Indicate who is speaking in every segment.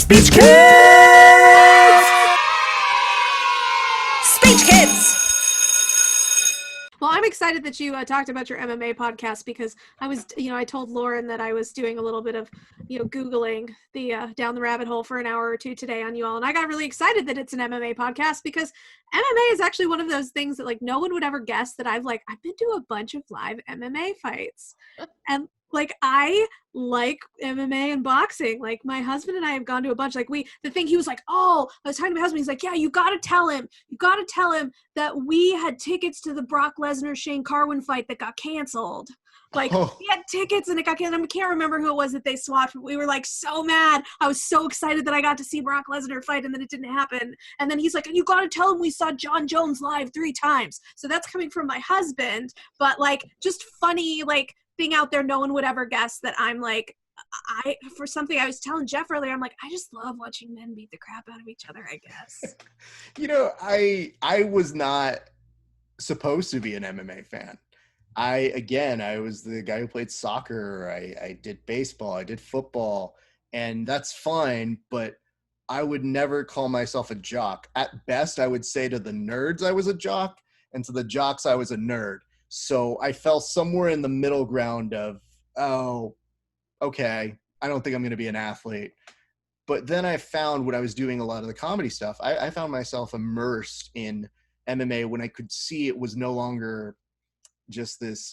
Speaker 1: Speech Kids! Speech Kids!
Speaker 2: Well, I'm excited that you talked about your MMA podcast because I told Lauren that I was doing a little bit of, Googling the down the rabbit hole for an hour or two today on you all. And I got really excited that it's an MMA podcast because MMA is actually one of those things that like no one would ever guess that I've been to a bunch of live MMA fights. And I like MMA and boxing. Like my husband and I have gone to a bunch. He was like, oh, I was talking to my husband. He's like, yeah, you got to tell him that we had tickets to the Brock Lesnar Shane Carwin fight that got canceled. We had tickets and it got canceled. I can't remember who it was that they swapped. But we were so mad. I was so excited that I got to see Brock Lesnar fight and then it didn't happen. And then he's like, you got to tell him we saw John Jones live 3 times. So that's coming from my husband. But just funny, thing out there no one would ever guess that I'm for something I was telling Jeff earlier, I'm I just love watching men beat the crap out of each other, I guess.
Speaker 3: I was not supposed to be an MMA fan. I was the guy who played soccer. I did baseball, I did football, and that's fine, but I would never call myself a jock. At best, I would say to the nerds I was a jock, and to the jocks I was a nerd. So I fell somewhere in the middle ground of, oh, okay, I don't think I'm going to be an athlete. But then I found when I was doing a lot of the comedy stuff, I found myself immersed in MMA when I could see it was no longer just this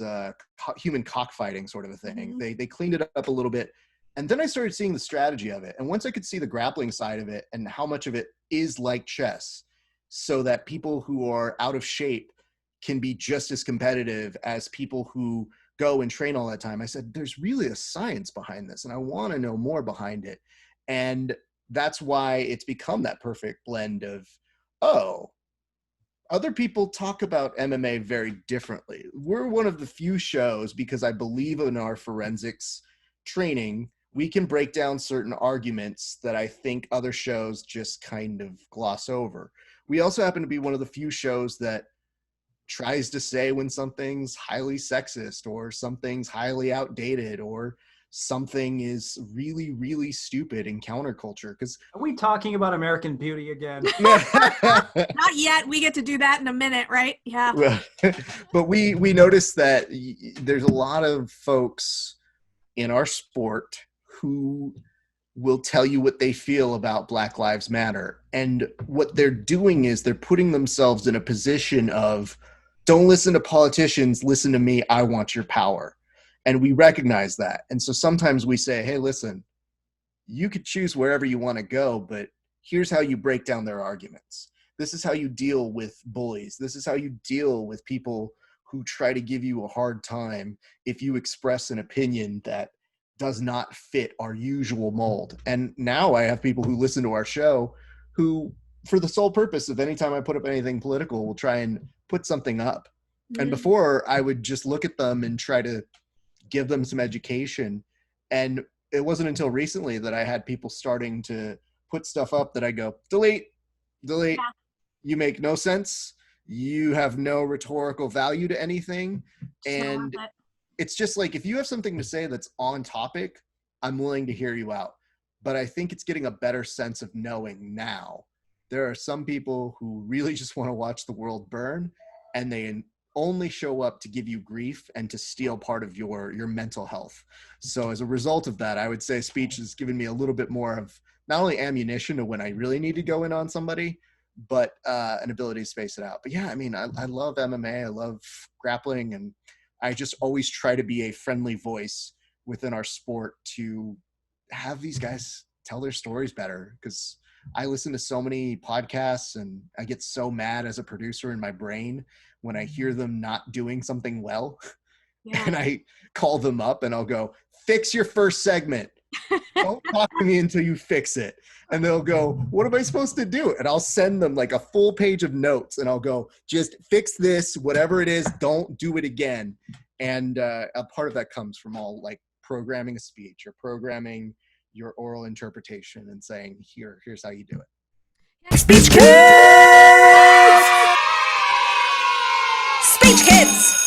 Speaker 3: human cockfighting sort of a thing. Mm-hmm. They cleaned it up a little bit. And then I started seeing the strategy of it. And once I could see the grappling side of it and how much of it is like chess, so that people who are out of shape can be just as competitive as people who go and train all that time. I said, there's really a science behind this, and I want to know more behind it. And that's why it's become that perfect blend of, other people talk about MMA very differently. We're one of the few shows, because I believe in our forensics training, we can break down certain arguments that I think other shows just kind of gloss over. We also happen to be one of the few shows that tries to say when something's highly sexist or something's highly outdated or something is really, really stupid in counterculture. Because
Speaker 4: are we talking about American Beauty again?
Speaker 2: Not yet. We get to do that in a minute, right? Yeah.
Speaker 3: But we noticed that there's a lot of folks in our sport who will tell you what they feel about Black Lives Matter. And what they're doing is they're putting themselves in a position of, don't listen to politicians, listen to me, I want your power. And we recognize that. And so sometimes we say, hey, listen, you could choose wherever you want to go, but here's how you break down their arguments. This is how you deal with bullies. This is how you deal with people who try to give you a hard time if you express an opinion that does not fit our usual mold. And now I have people who listen to our show who, for the sole purpose of anytime I put up anything political, will try and put something up. Mm-hmm. And before, I would just look at them and try to give them some education. And it wasn't until recently that I had people starting to put stuff up that I go, delete. Yeah. You make no sense. You have no rhetorical value to anything. And it's just if you have something to say that's on topic, I'm willing to hear you out. But I think it's getting a better sense of knowing now. There are some people who really just want to watch the world burn, and they only show up to give you grief and to steal part of your mental health. So as a result of that, I would say speech has given me a little bit more of not only ammunition to when I really need to go in on somebody, but an ability to space it out. But yeah, I love MMA. I love grappling, and I just always try to be a friendly voice within our sport to have these guys tell their stories better, because I listen to so many podcasts and I get so mad as a producer in my brain when I hear them not doing something well. Yeah. And I call them up and I'll go, fix your first segment. Don't talk to me until you fix it. And they'll go, what am I supposed to do? And I'll send them a full page of notes and I'll go, just fix this, whatever it is, don't do it again. And a part of that comes from all programming a speech or programming your oral interpretation and saying, here's how you do it.
Speaker 1: Speech Kids! Speech Kids!